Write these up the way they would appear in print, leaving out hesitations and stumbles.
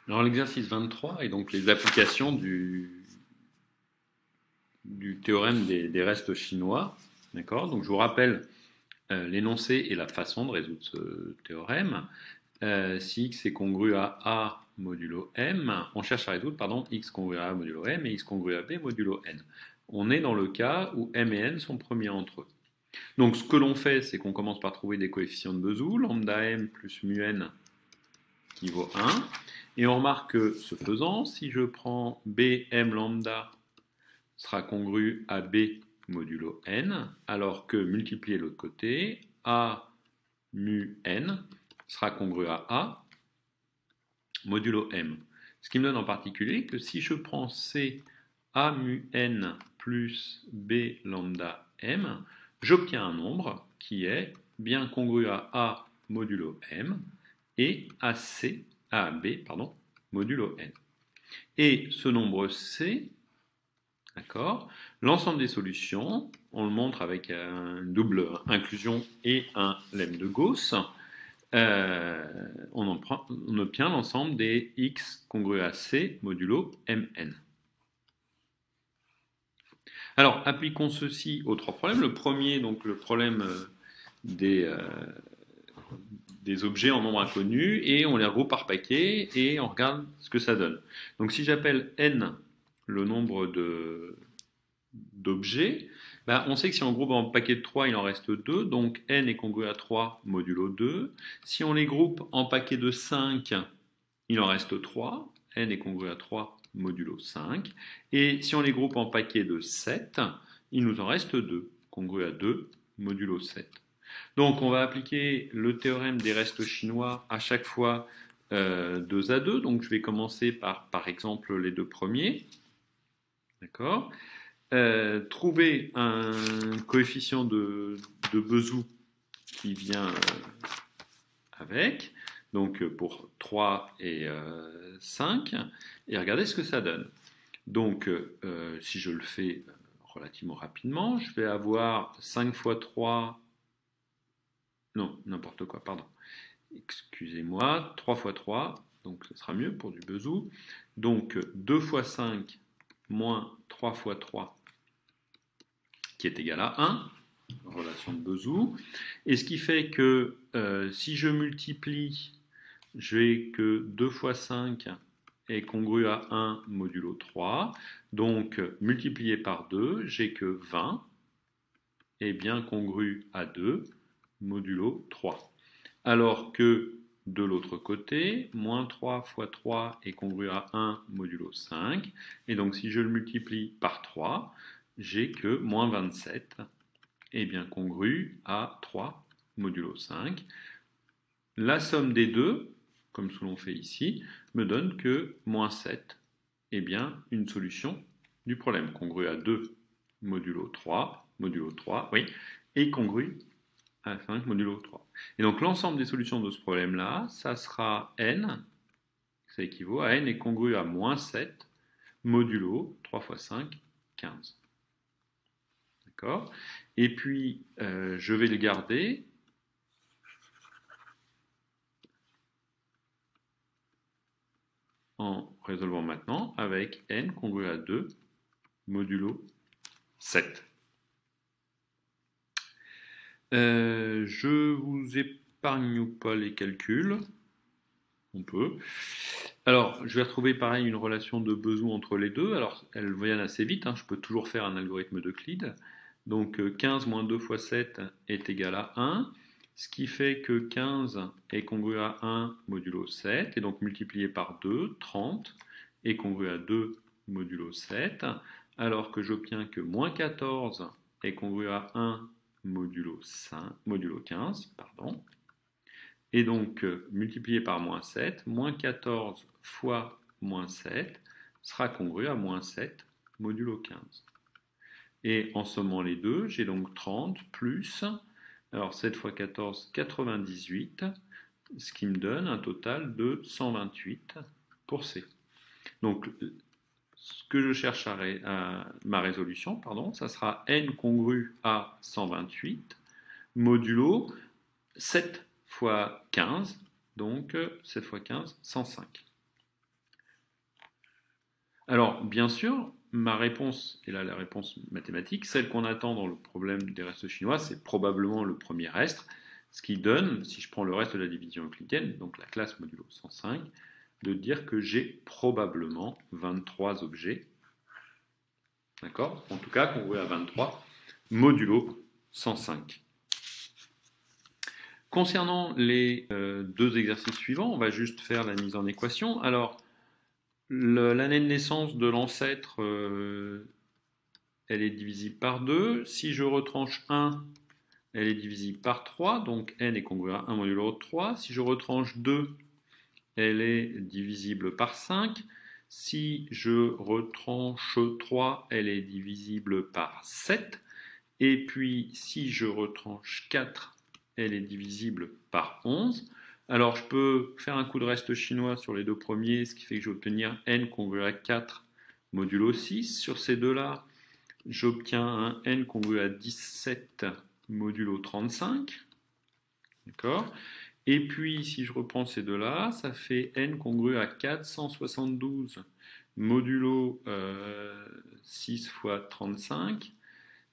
Alors l'exercice 23 est donc les applications du théorème des restes chinois. D'accord. Donc je vous rappelle l'énoncé et la façon de résoudre ce théorème. Si x est congru à a modulo m, on cherche à résoudre x congru à a modulo m et x congru à b modulo n. On est dans le cas où m et n sont premiers entre eux. Donc ce que l'on fait, c'est qu'on commence par trouver des coefficients de Bezout, lambda m plus mu n qui vaut 1. Et on remarque que, ce faisant, si je prends bm lambda sera congru à b modulo n, alors que multiplié de l'autre côté, a mu n sera congru à a modulo m. Ce qui me donne en particulier que si je prends c a mu n plus b lambda m, j'obtiens un nombre qui est bien congru à a modulo m et à b modulo n. Et ce nombre c, d'accord, l'ensemble des solutions, on le montre avec une double inclusion et un lemme de Gauss, on obtient l'ensemble des x congru à c modulo mn. Alors, appliquons ceci aux trois problèmes. Le premier, donc le problème des objets en nombre inconnu, et on les regroupe par paquet, et on regarde ce que ça donne. Donc si j'appelle n le nombre d'objets, on sait que si on groupe en paquet de 3, il en reste 2, donc n est congru à 3 modulo 2. Si on les groupe en paquet de 5, il en reste 3, n est congru à 3 modulo 5. Et si on les groupe en paquet de 7, il nous en reste 2, congru à 2 modulo 7. Donc on va appliquer le théorème des restes chinois à chaque fois 2 à 2. Donc je vais commencer par exemple les deux premiers. D'accord. Trouver un coefficient de Bezout qui vient avec, donc pour 3 et 5, et regardez ce que ça donne. Donc si je le fais relativement rapidement, je vais avoir 5 fois 3, non, n'importe quoi, pardon, excusez-moi, 3 fois 3, donc ce sera mieux pour du Bezout, donc 2 fois 5 moins 3 fois 3, qui est égal à 1, relation de Bezout, et ce qui fait que si je multiplie, j'ai que 2 fois 5 est congru à 1 modulo 3, donc multiplié par 2, j'ai que 20 est bien congru à 2 modulo 3. Alors que de l'autre côté, moins 3 fois 3 est congru à 1 modulo 5, et donc si je le multiplie par 3, j'ai que moins 27 est bien congru à 3 modulo 5. La somme des deux, comme ce que l'on fait ici, me donne que moins 7 est bien une solution du problème, congru à 2 modulo 3, oui, et congru à 5 modulo 3. Et donc l'ensemble des solutions de ce problème-là, ça sera n, ça équivaut à n est congru à moins 7 modulo 3 fois 5, 15. D'accord. Et puis, je vais le garder en résolvant maintenant avec n congru à 2 modulo 7. Je vous épargne pas les calculs. On peut. Alors, je vais retrouver pareil une relation de Bezout entre les deux. Alors, elles viennent assez vite. Je peux toujours faire un algorithme d'Euclide. Donc, 15 moins 2 fois 7 est égal à 1. Ce qui fait que 15 est congru à 1 modulo 7. Et donc, multiplié par 2, 30 est congru à 2 modulo 7. Alors que j'obtiens que moins 14 est congru à 1 modulo 15. Pardon. Et donc, multiplié par moins 7, moins 14 fois moins 7 sera congru à moins 7 modulo 15. Et en sommant les deux, j'ai donc 30 plus, alors 7 fois 14, 98, ce qui me donne un total de 128 pour C. Donc, ce que je cherche à ma résolution, ça sera n congru à 128 modulo 7 fois 15, donc 7 fois 15, 105. Alors, bien sûr, ma réponse, et là la réponse mathématique, celle qu'on attend dans le problème des restes chinois, c'est probablement le premier reste, ce qui donne, si je prends le reste de la division euclidienne, donc la classe modulo 105, de dire que j'ai probablement 23 objets, d'accord? En tout cas, congrues à 23, modulo 105. Concernant les deux exercices suivants, on va juste faire la mise en équation. Alors, l'année de naissance de l'ancêtre, elle est divisible par 2. Si je retranche 1, elle est divisible par 3, donc n est congru à 1 modulo 3. Si je retranche 2, elle est divisible par 5. Si je retranche 3, elle est divisible par 7. Et puis, si je retranche 4, elle est divisible par 11. Alors, je peux faire un coup de reste chinois sur les deux premiers, ce qui fait que je vais obtenir n congru à 4 modulo 6. Sur ces deux-là, j'obtiens un n congru à 17 modulo 35. D'accord? Et puis, si je reprends ces deux-là, ça fait n congru à 472 modulo 6 fois 35.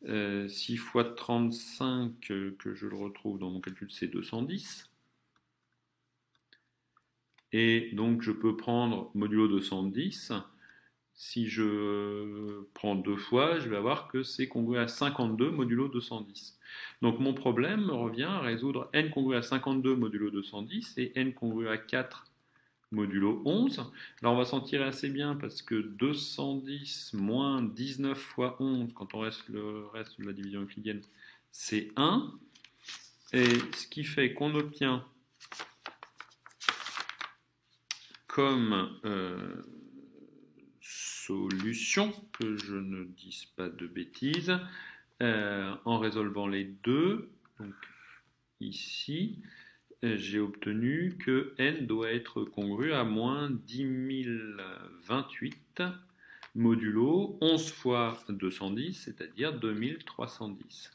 6 fois 35, que je le retrouve dans mon calcul, c'est 210. Et donc, je peux prendre modulo 210. Si je prends deux fois, je vais avoir que c'est congru à 52 modulo 210. Donc mon problème me revient à résoudre n congru à 52 modulo 210 et n congru à 4 modulo 11. Là, on va s'en tirer assez bien parce que 210 moins 19 fois 11, quand on reste le reste de la division euclidienne, c'est 1. Et ce qui fait qu'on obtient comme solution, que je ne dise pas de bêtises, en résolvant les deux, donc ici, j'ai obtenu que n doit être congru à moins 10 028 modulo 11 fois 210, c'est-à-dire 2310.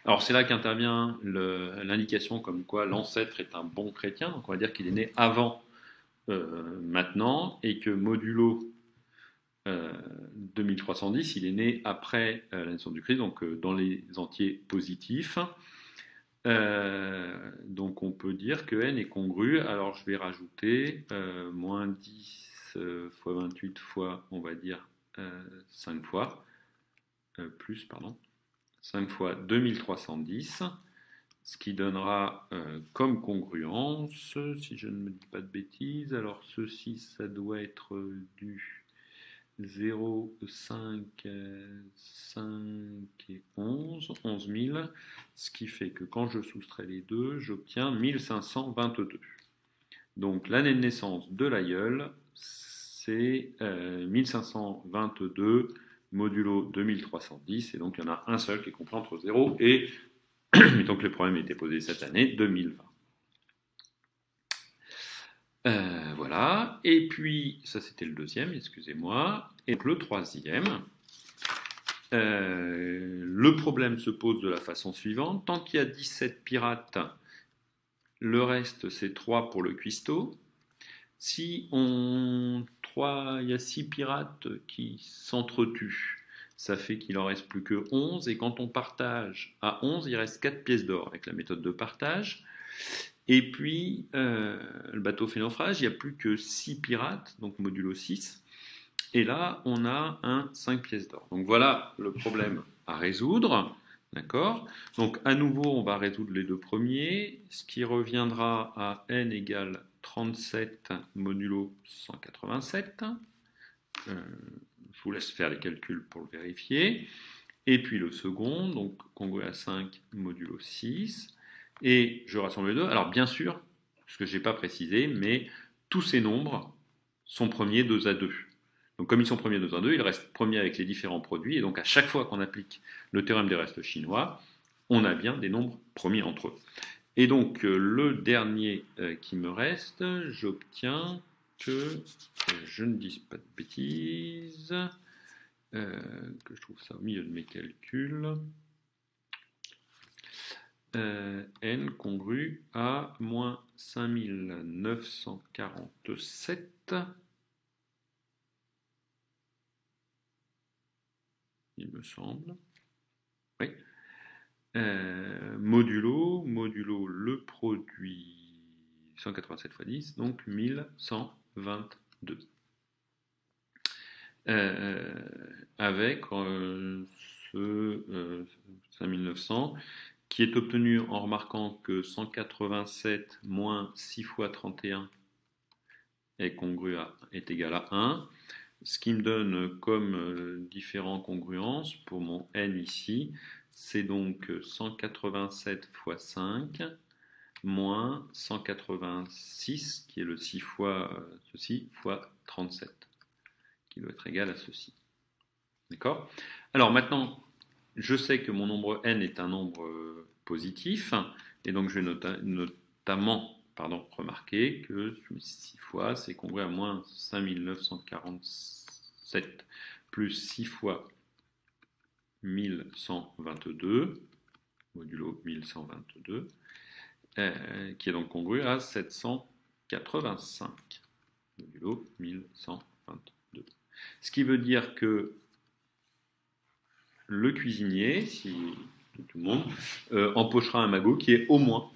Alors c'est là qu'intervient l'indication comme quoi l'ancêtre est un bon chrétien, donc on va dire qu'il est né avant maintenant, et que modulo 2310, il est né après la naissance du Christ, donc dans les entiers positifs. Donc on peut dire que n est congru. Alors je vais rajouter moins 10 fois 28 fois, on va dire 5 fois, plus, pardon, 5 fois 2310, ce qui donnera comme congruence, si je ne me dis pas de bêtises, alors ceci, ça doit être du 0, 5, 5 et 11, 11 000, ce qui fait que quand je soustrais les deux, j'obtiens 1522. Donc l'année de naissance de l'aïeul, c'est 1522 modulo 2310, et donc il y en a un seul qui est compris entre 0 et, mettons que le problème était posé cette année, 2020. Voilà, et puis, ça c'était le deuxième, excusez-moi, et le troisième, le problème se pose de la façon suivante, tant qu'il y a 17 pirates, le reste c'est 3 pour le cuistot. Si il y a 6 pirates qui s'entretuent, ça fait qu'il en reste plus que 11, et quand on partage à 11, il reste 4 pièces d'or avec la méthode de partage. Et puis, le bateau fait naufrage, il n'y a plus que 6 pirates, donc modulo 6. Et là, on a un 5 pièces d'or. Donc voilà le problème à résoudre. D'accord? Donc à nouveau, on va résoudre les deux premiers, ce qui reviendra à n égale 37 modulo 187. Je vous laisse faire les calculs pour le vérifier. Et puis le second, donc congrué à 5 modulo 6. Et je rassemble les deux. Alors bien sûr, ce que je n'ai pas précisé, mais tous ces nombres sont premiers 2 à 2. Donc comme ils sont premiers 2 à 2, ils restent premiers avec les différents produits. Et donc à chaque fois qu'on applique le théorème des restes chinois, on a bien des nombres premiers entre eux. Et donc le dernier qui me reste, j'obtiens que, je ne dise pas de bêtises, que je trouve ça au milieu de mes calculs, n congru à moins 5947 il me semble. Oui. Modulo le produit 187 x 10, donc 1122. Avec ce 5900 qui est obtenu en remarquant que 187 moins 6 fois 31 est égal à 1, ce qui me donne comme différents congruences pour mon n ici, c'est donc 187 fois 5 moins 186, qui est le 6 fois ceci, fois 37, qui doit être égal à ceci. D'accord ? Alors maintenant, je sais que mon nombre n est un nombre positif, et donc je vais notamment remarquer que 6 fois, c'est congru à moins 5947 plus 6 fois 1122, modulo 1122, qui est donc congru à 785, modulo 1122. Ce qui veut dire que le cuisinier, si tout le monde, empochera un magot qui est au moins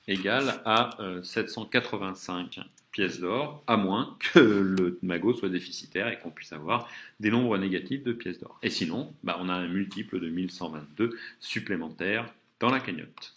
égal à 785 pièces d'or, à moins que le magot soit déficitaire et qu'on puisse avoir des nombres négatifs de pièces d'or. Et sinon, on a un multiple de 1122 supplémentaire dans la cagnotte.